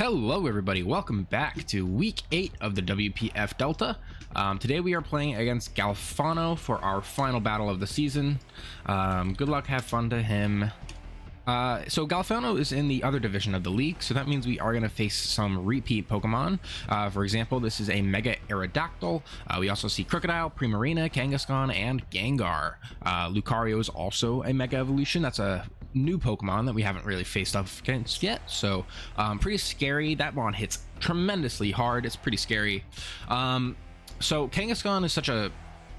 Hello everybody, welcome back to week 8 of the WPF Delta. Today we are playing against Galfano for our final battle of the season. Good luck, have fun to him. So Galfano is in the other division of the league, so that means we are going to face some repeat Pokemon. For example, this is a Mega Aerodactyl. We also see Crocodile, Primarina, Kangaskhan, and Gengar. Lucario is also a Mega Evolution. That's a new Pokemon that we haven't really faced off against yet, so pretty scary. That mon hits tremendously hard. It's pretty scary. So Kangaskhan is such a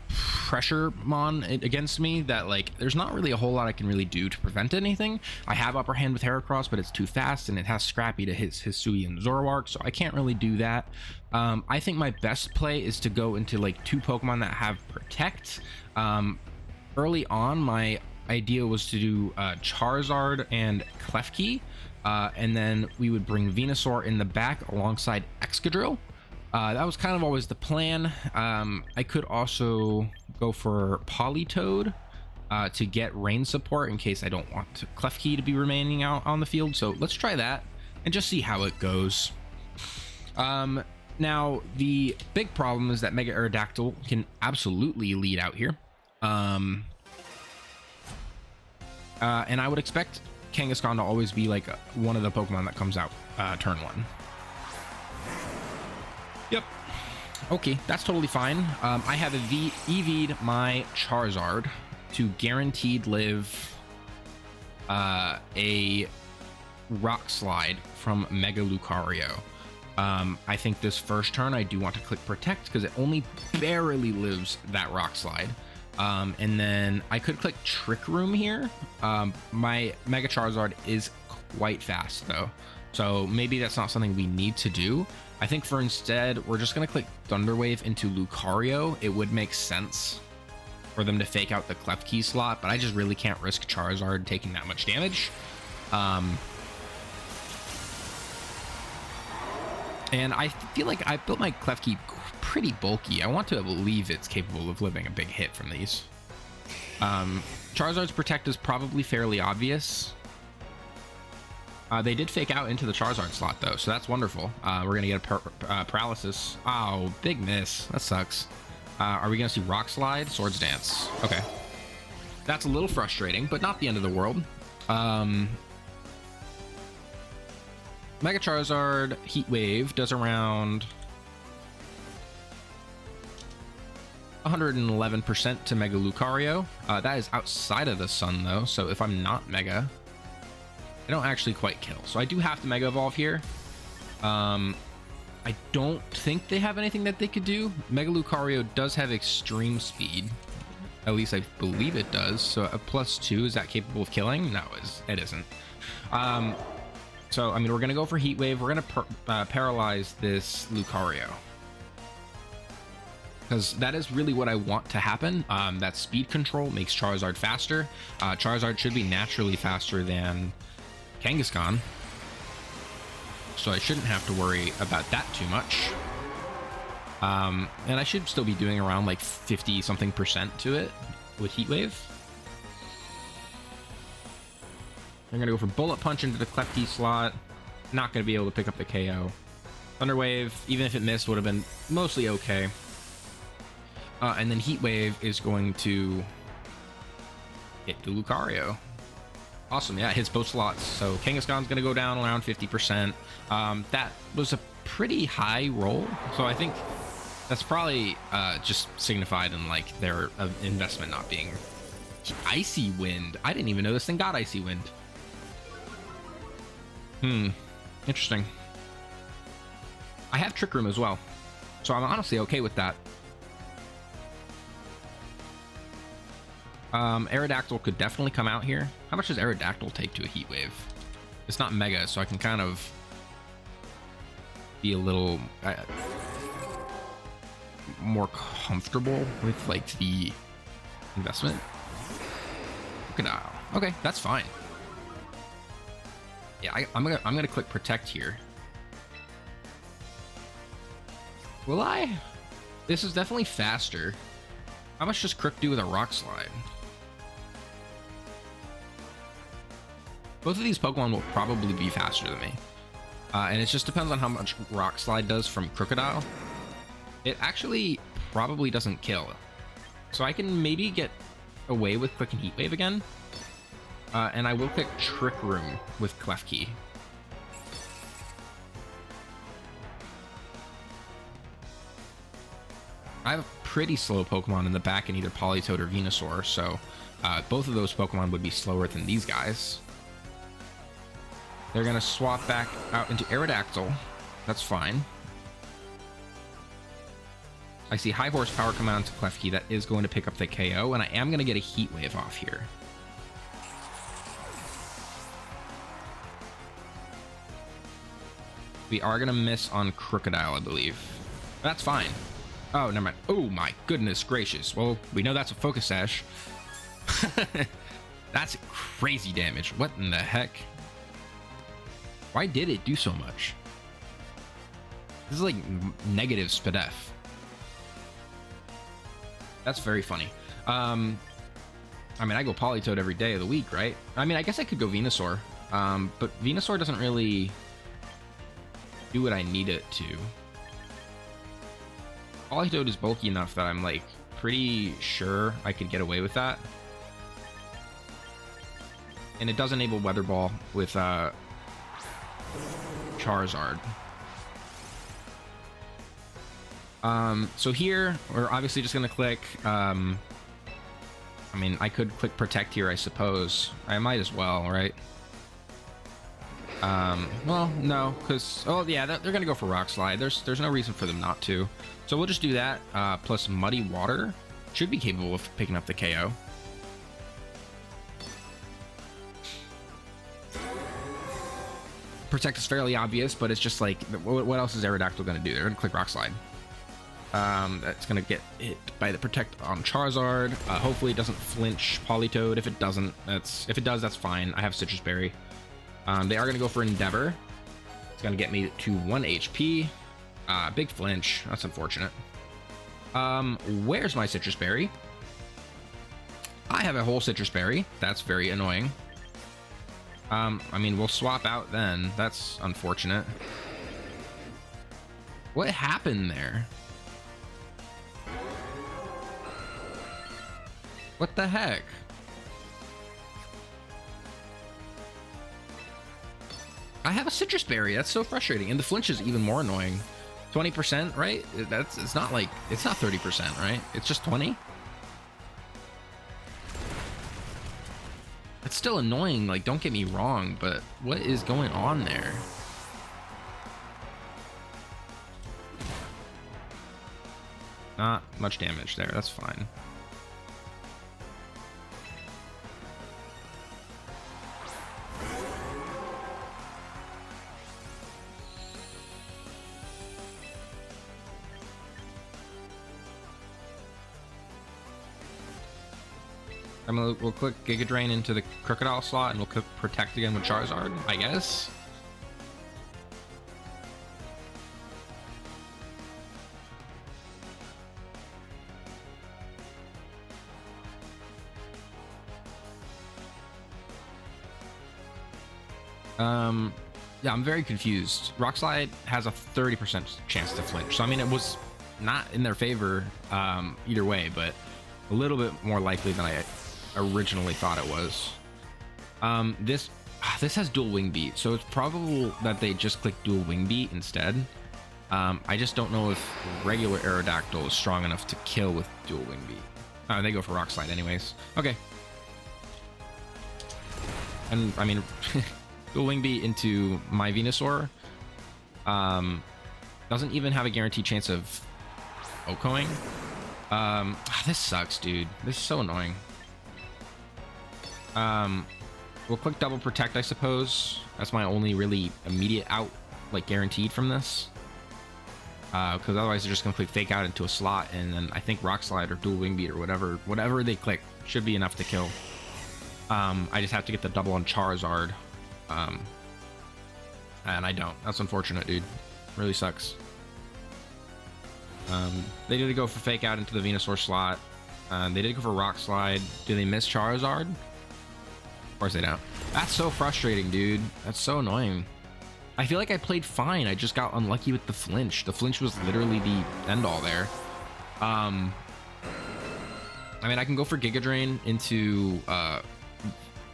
pressure mon against me that like there's not really a whole lot I can really do to prevent anything. I have upper hand with Heracross, but it's too fast and it has Scrappy to hit Hisui and Zoroark, so I can't really do that. I think my best play is to go into like two Pokemon that have Protect. Early on, my idea was to do Charizard and Klefki, and then we would bring Venusaur in the back alongside Excadrill. That was kind of always the plan. I could also go for Politoed to get rain support in case I don't want Klefki to be remaining out on the field. So let's try that and just see how it goes. Now, the big problem is that Mega Aerodactyl can absolutely lead out here. And I would expect Kangaskhan to always be like one of the Pokemon that comes out turn one. Yep. Okay, that's totally fine. I have EV'd my Charizard to guaranteed live a Rock Slide from Mega Lucario. I think this first turn I do want to click Protect because it only barely lives that Rock Slide. And then I could click Trick Room here. My Mega Charizard is quite fast though, so maybe that's not something we need to do. I think for instead, we're just going to click Thunder Wave into Lucario. It would make sense for them to fake out the Klefki slot, but I just really can't risk Charizard taking that much damage. And I feel like I built my Klefki pretty bulky. I want to believe it's capable of living a big hit from these. Charizard's Protect is probably fairly obvious. They did fake out into the Charizard slot though, so that's wonderful. We're gonna get a paralysis. Oh, big miss. That sucks. Are we gonna see Rock Slide? Swords Dance. Okay. That's a little frustrating, but not the end of the world. Mega Charizard Heat Wave does around 111% to Mega Lucario. That is outside of the sun though, so if I'm not Mega, I don't actually quite kill. So I do have to Mega Evolve here. I don't think they have anything that they could do. Mega Lucario does have extreme speed. At least I believe it does. So a +2, is that capable of killing? No, it isn't. So, I mean, we're going to go for Heat Wave. We're going to paralyze this Lucario, because that is really what I want to happen. That speed control makes Charizard faster. Charizard should be naturally faster than Kangaskhan, so I shouldn't have to worry about that too much. And I should still be doing around like 50 something % to it with Heat Wave. I'm gonna go for Bullet Punch into the Klefki slot. Not gonna be able to pick up the KO. Thunder Wave, even if it missed, would have been mostly okay. And then Heat Wave is going to hit the Lucario. Awesome, yeah, it hits both slots. So Kangaskhan's going to go down around 50%. That was a pretty high roll, so I think that's probably just signified in like their investment not being Icy Wind. I didn't even know this thing got Icy Wind. Interesting. I have Trick Room as well, so I'm honestly okay with that. Aerodactyl could definitely come out here. How much does Aerodactyl take to a Heat Wave? It's not Mega, so I can kind of be a little more comfortable with like the investment. Crocodile. Okay, that's fine. Yeah, I'm gonna click Protect here. Will I? This is definitely faster. How much does Crook do with a Rock Slide? Both of these Pokemon will probably be faster than me. And it just depends on how much Rock Slide does from Crocodile. It actually probably doesn't kill. So I can maybe get away with clicking Heat Wave again. And I will click Trick Room with Clef Key. I have a pretty slow Pokemon in the back in either Politoed or Venusaur, so both of those Pokemon would be slower than these guys. They're going to swap back out into Aerodactyl. That's fine. I see High Horsepower come out into Klefki. That is going to pick up the KO, and I am going to get a Heat Wave off here. We are going to miss on Crocodile, I believe. That's fine. Oh, never mind. Oh, my goodness gracious. Well, we know that's a Focus Sash. That's crazy damage. What in the heck? Why did it do so much? This is like negative SPDF. That's very funny. I mean, I go Politoed every day of the week, right? I mean, I guess I could go Venusaur. But Venusaur doesn't really do what I need it to. Politoed is bulky enough that I'm like pretty sure I could get away with that. And it does enable Weather Ball with Charizard. So here we're obviously just gonna click I mean, I could click Protect here, I suppose. I might as well, right? Well, no, because oh yeah, they're gonna go for Rock Slide. There's no reason for them not to. So we'll just do that. Plus Muddy Water should be capable of picking up the KO. Protect is fairly obvious, but it's just like, what else is Aerodactyl going to do? They're going to click Rock Slide. That's going to get hit by the Protect on Charizard. Hopefully it doesn't flinch Politoed. If it doesn't, if it does, that's fine. I have Citrus Berry. They are going to go for Endeavor. It's going to get me to 1 HP. Big flinch. That's unfortunate. Where's my Citrus Berry? I have a whole Citrus Berry. That's very annoying. I mean, we'll swap out then. That's unfortunate. What happened there? What the heck? I have a Citrus Berry. That's so frustrating. And the flinch is even more annoying. 20%, right? It's not like, it's not 30%, right? It's just 20. It's still annoying, like, don't get me wrong, but what is going on there? Not much damage there, that's fine. We'll click Giga Drain into the Crocodile slot, and we'll click Protect again with Charizard, I guess. Yeah, I'm very confused. Rock Slide has a 30% chance to flinch, so I mean, it was not in their favor either way, but a little bit more likely than I originally thought it was. This has dual wing beat, so it's probable that they just click dual wing beat instead. I just don't know if regular Aerodactyl is strong enough to kill with dual wing beat. Oh, they go for Rock Slide anyways. Okay. And I mean, dual wing beat into my Venusaur doesn't even have a guaranteed chance of OHKOing. This sucks, dude. This is so annoying. We'll click double protect, I suppose. That's my only really immediate out, like, guaranteed from this. Because otherwise they're just gonna click fake out into a slot, and then I think Rock Slide or dual wing beat or whatever they click should be enough to kill. I just have to get the double on Charizard. And I don't. That's unfortunate, dude. Really sucks. They did go for fake out into the Venusaur slot. They did go for Rock Slide. Do they miss Charizard? Of course they don't. That's so frustrating, dude. That's so annoying. I feel like I played fine. I just got unlucky with the flinch. The flinch was literally the end all there. I mean, I can go for Giga Drain into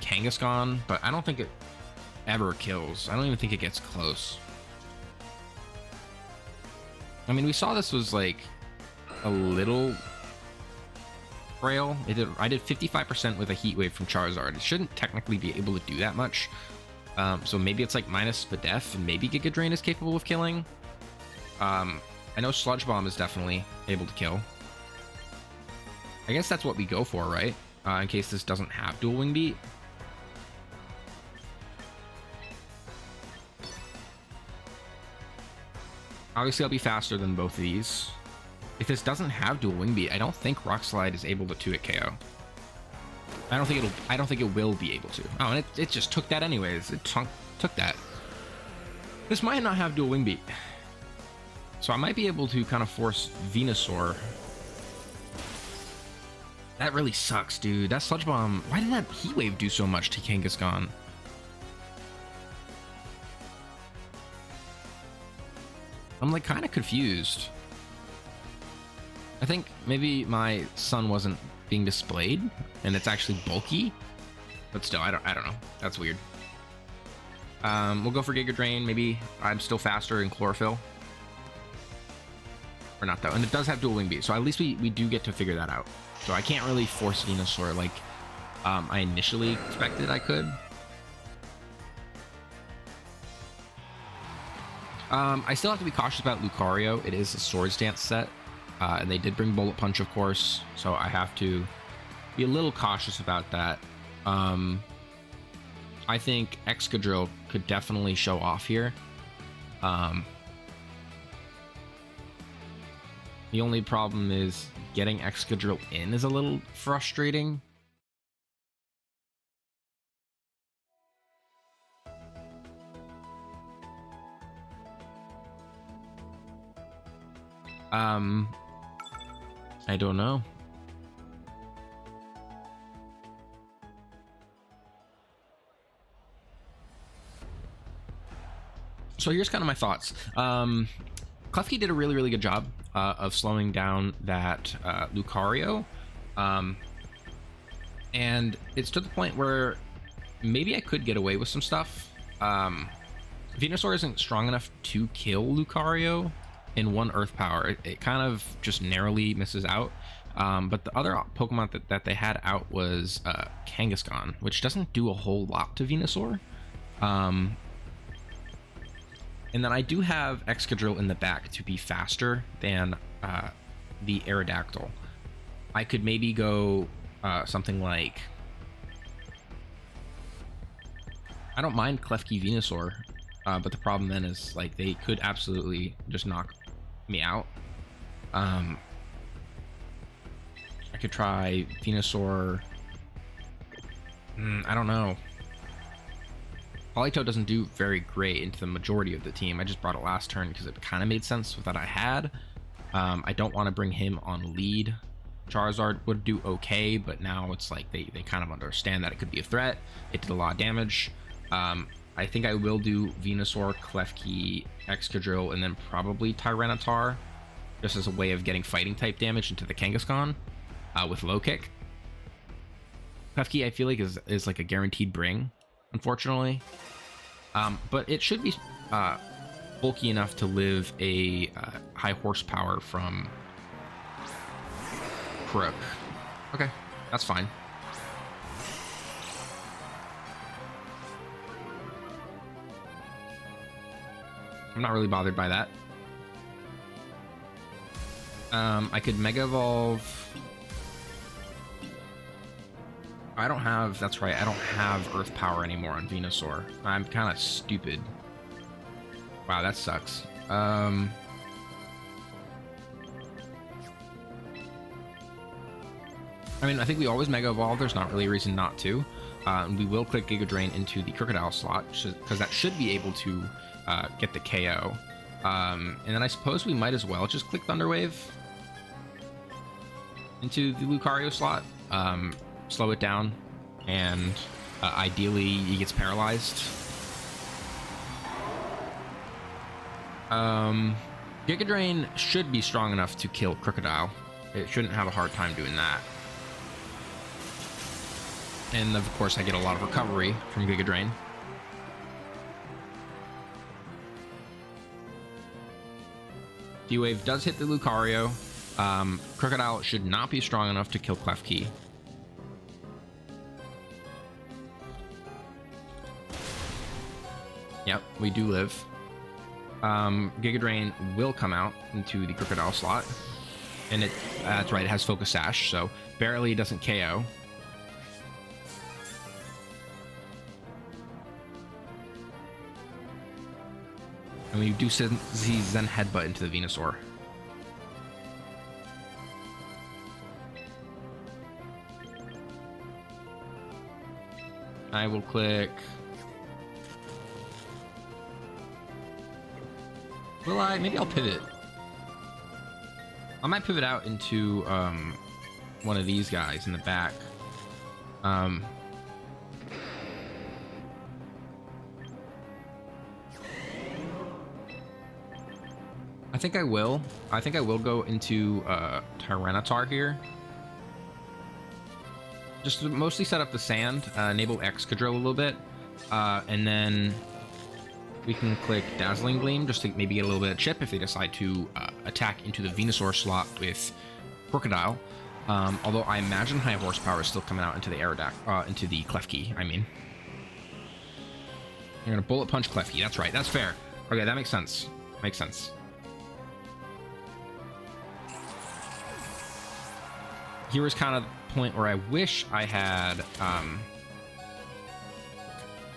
Kangaskhan, but I don't think it ever kills. I don't even think it gets close. I mean, we saw this was like a little frail. I did 55% with a Heat Wave from Charizard. It shouldn't technically be able to do that much. So maybe it's like minus the def, and maybe Giga Drain is capable of killing. I know Sludge Bomb is definitely able to kill. I guess that's what we go for, right? In case this doesn't have dual Wing Beat. Obviously, I'll be faster than both of these. If this doesn't have dual Wing Beat, I don't think Rock Slide is able to 2-hit KO. I don't think it will be able to. Oh, and it just took that anyways. It took that. This might not have dual Wing Beat, so I might be able to kind of force Venusaur. That really sucks, dude. That Sludge Bomb. Why did that Heat Wave do so much to Kangaskhan? I'm like kind of confused. I think maybe my sun wasn't being displayed and it's actually bulky, but still, I don't know. That's weird. We'll go for Giga Drain. Maybe I'm still faster in Chlorophyll, or not though. And it does have dual Wing Beat, so at least we do get to figure that out. So I can't really force Venusaur like I initially expected I could. I still have to be cautious about Lucario. It is a Swords Dance set, and they did bring Bullet Punch, of course, so I have to be a little cautious about that. I think Excadrill could definitely show off here. The only problem is getting Excadrill in is a little frustrating. I don't know. So here's kind of my thoughts. Klefki did a really good job of slowing down that Lucario. And it's to the point where maybe I could get away with some stuff. Venusaur isn't strong enough to kill Lucario in one Earth Power. It kind of just narrowly misses out. But the other Pokemon that they had out was Kangaskhan, which doesn't do a whole lot to Venusaur. And then I do have Excadrill in the back to be faster than the Aerodactyl. I could maybe go something like... I don't mind Klefki Venusaur, but the problem then is like they could absolutely just knock me out. I could try Venusaur. I don't know. Politoed doesn't do very great into the majority of the team. I just brought it last turn because it kind of made sense with that I had. I don't want to bring him on lead. Charizard would do okay, but now it's like they kind of understand that it could be a threat. It did a lot of damage. I think I will do Venusaur, Klefki, Excadrill, and then probably Tyranitar, just as a way of getting fighting type damage into the Kangaskhan with low kick. Klefki I feel like is like a guaranteed bring, unfortunately. But it should be bulky enough to live a high horsepower from Crook. Okay, that's fine. I'm not really bothered by that. I could Mega Evolve. I don't have, that's right, I don't have Earth Power anymore on Venusaur. I'm kind of stupid. Wow, that sucks. I mean, I think we always Mega Evolve. There's not really a reason not to. We will click Giga Drain into the Crocodile slot, because that should be able to get the KO. And then I suppose we might as well just click Thunder Wave into the Lucario slot, slow it down, and ideally he gets paralyzed. Giga Drain should be strong enough to kill Crocodile. It shouldn't have a hard time doing that. And of course, I get a lot of recovery from Giga Drain. D-Wave does hit the Lucario. Crocodile should not be strong enough to kill Klefki. Yep, we do live. Giga Drain will come out into the Crocodile slot. And that's right, it has Focus Sash, so barely doesn't KO. And we do see Zen Headbutt into the Venusaur. I will click... Will I? Maybe I'll pivot. I might pivot out into one of these guys in the back. I think I will. I think I will go into Tyranitar here. Just to mostly set up the sand, enable Excadrill a little bit, and then we can click Dazzling Gleam just to maybe get a little bit of chip if they decide to attack into the Venusaur slot with Crocodile. Although I imagine High Horsepower is still coming out into the Aerodactyl, into the Klefki, I mean. You're gonna Bullet Punch Klefki, that's right, that's fair. Okay, that makes sense. Makes sense. Here is kind of the point where I wish I had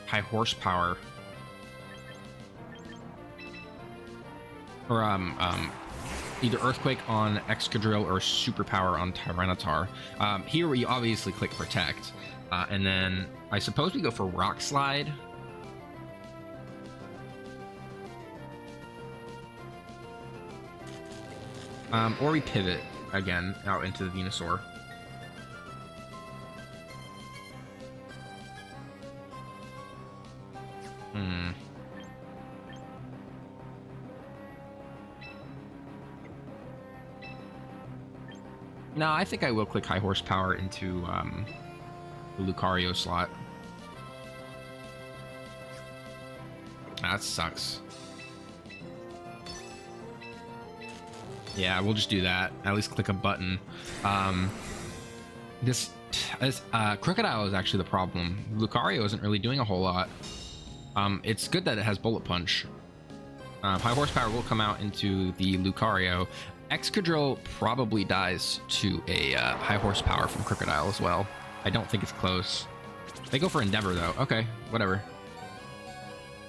High Horsepower. Or either Earthquake on Excadrill or Superpower on Tyranitar. Here we obviously click Protect, and then I suppose we go for Rock Slide. Or we pivot again out into the Venusaur. No, I think I will click High Horsepower into the Lucario slot. That sucks. Yeah, we'll just do that. At least click a button. This Crocodile is actually the problem. Lucario isn't really doing a whole lot. It's good that it has Bullet Punch. High Horsepower will come out into the Lucario. Excadrill probably dies to a High Horsepower from Crocodile as well. I don't think it's close. They go for Endeavor though. Okay, whatever.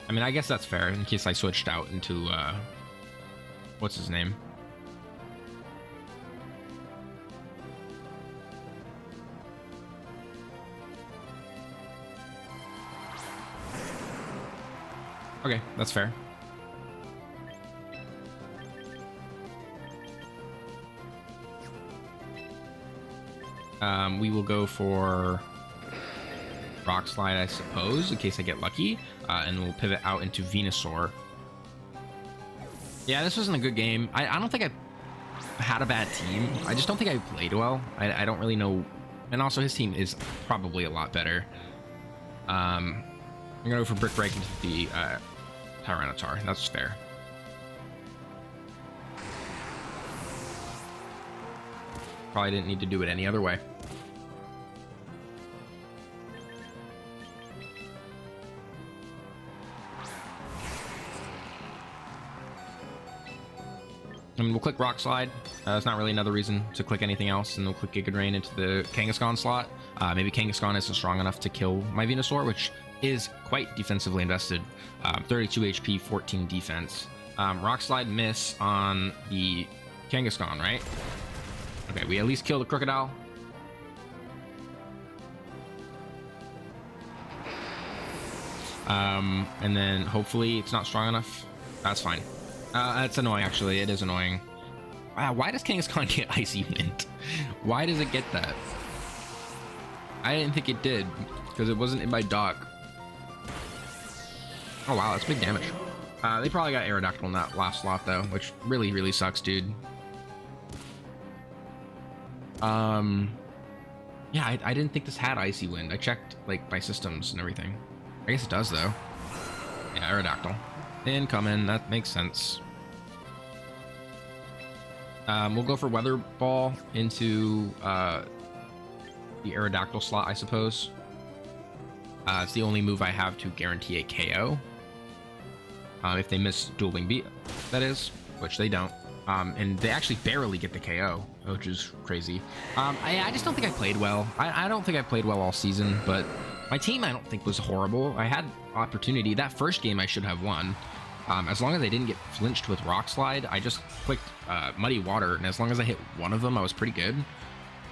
I mean, I guess that's fair in case I switched out into what's his name? Okay, that's fair. We will go for Rock Slide, I suppose, in case I get lucky, and we'll pivot out into Venusaur. Yeah, this wasn't a good game. I don't think I had a bad team. I just don't think I played well. I don't really know. And also, his team is probably a lot better. I'm gonna go for Brick Break into the Tyranitar. That's fair. Probably didn't need to do it any other way. I mean, we'll click Rock Slide. There's not really another reason to click anything else, and we'll click Giga Drain into the Kangaskhan slot. Maybe Kangaskhan isn't strong enough to kill my Venusaur, which is quite defensively invested. 32 HP, 14 defense. Rock Slide miss on the Kangaskhan, right? Okay, we at least kill the Crocodile. And then hopefully it's not strong enough. That's fine. That's annoying, actually. It is annoying. Wow, why does Kangaskhan get Icy Wind? Why does it get that? I didn't think it did, because it wasn't in my dock. Oh wow, that's big damage. They probably got Aerodactyl in that last slot though, which really sucks, dude. Yeah, I didn't think this had Icy Wind. I checked like my systems and everything. I guess it does though. Yeah, Aerodactyl. Incoming, that makes sense. We'll go for Weather Ball into the Aerodactyl slot, I suppose. It's the only move I have to guarantee a KO. If they miss Dual Wing Beat, that is, which they don't. And they actually barely get the KO, which is crazy. I just don't think I played well. I don't think I played well all season, but my team I don't think was horrible. I had opportunity. That first game I should have won. As long as I didn't get flinched with Rock Slide, I just clicked Muddy Water, and as long as I hit one of them, I was pretty good.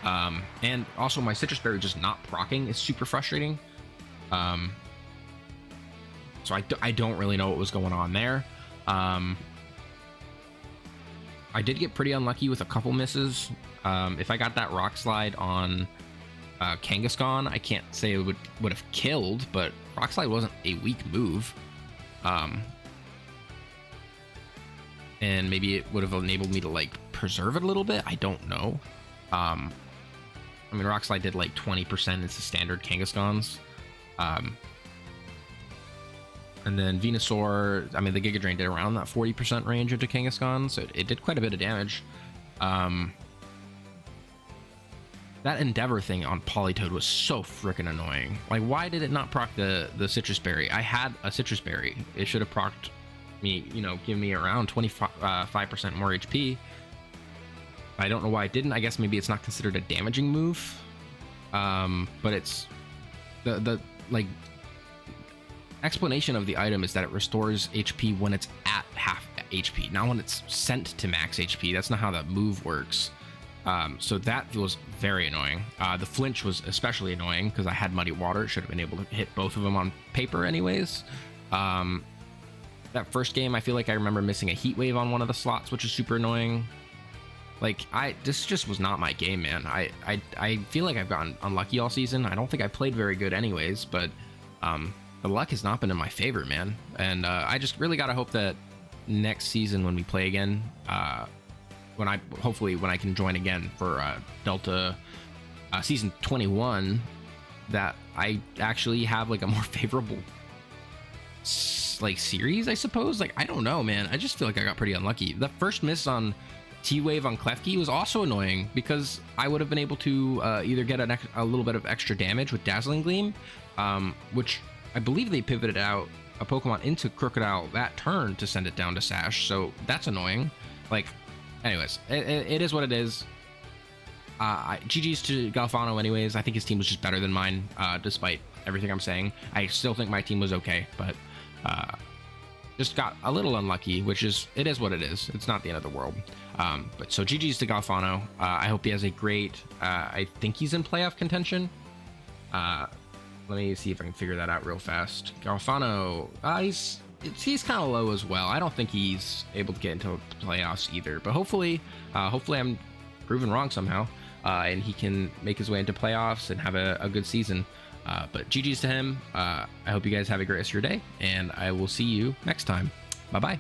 And also my Citrus Berry just not proccing is super frustrating. So I don't really know what was going on there. I did get pretty unlucky with a couple misses. If I got that Rock Slide on Kangaskhan, I can't say it would have killed, but Rock Slide wasn't a weak move. And maybe it would have enabled me to like preserve it a little bit. I don't know. I mean, Rock Slide did like 20% into standard Kangaskhan's. And then Venusaur, I mean, the Giga Drain did around that 40% range into Kangaskhan, so it did quite a bit of damage. That Endeavor thing on Politoed was so freaking annoying. Like, why did it not proc the Citrus Berry? I had a Citrus Berry. It should have procced me, you know, give me around 25% more HP. I don't know why it didn't. I guess maybe it's not considered a damaging move. But it's the like explanation of the item is that it restores HP when it's at half HP, not when it's sent to max HP. That's not how that move works. So that was very annoying. The flinch was especially annoying because I had Muddy Water. Should have been able to hit both of them on paper anyways. That first game, I feel like I remember missing a Heat Wave on one of the slots, which is super annoying. Like, this just was not my game, man. I feel like I've gotten unlucky all season. I don't think I played very good anyways, but the luck has not been in my favor, man. And I just really gotta hope that next season when we play again, hopefully when I can join again for Delta season 21, that I actually have like a more favorable like series, I suppose. Like, I don't know, man. I just feel like I got pretty unlucky. The first miss on T-Wave on Klefki was also annoying because I would have been able to either get a little bit of extra damage with Dazzling Gleam, which I believe they pivoted out a Pokemon into Crocodile that turn to send it down to Sash, so that's annoying. Like, anyways, it is what it is. GG's to Galfano anyways. I think his team was just better than mine, despite everything I'm saying. I still think my team was okay, but just got a little unlucky, which is, it is what it is. It's not the end of the world. But so GG's to Galfano. I hope he has a great, I think he's in playoff contention. Let me see if I can figure that out real fast. Galfano, he's kind of low as well. I don't think he's able to get into the playoffs either, but hopefully I'm proven wrong somehow, and he can make his way into playoffs and have a good season. But GG's to him. I hope you guys have a great rest of your day, and I will see you next time. Bye-bye.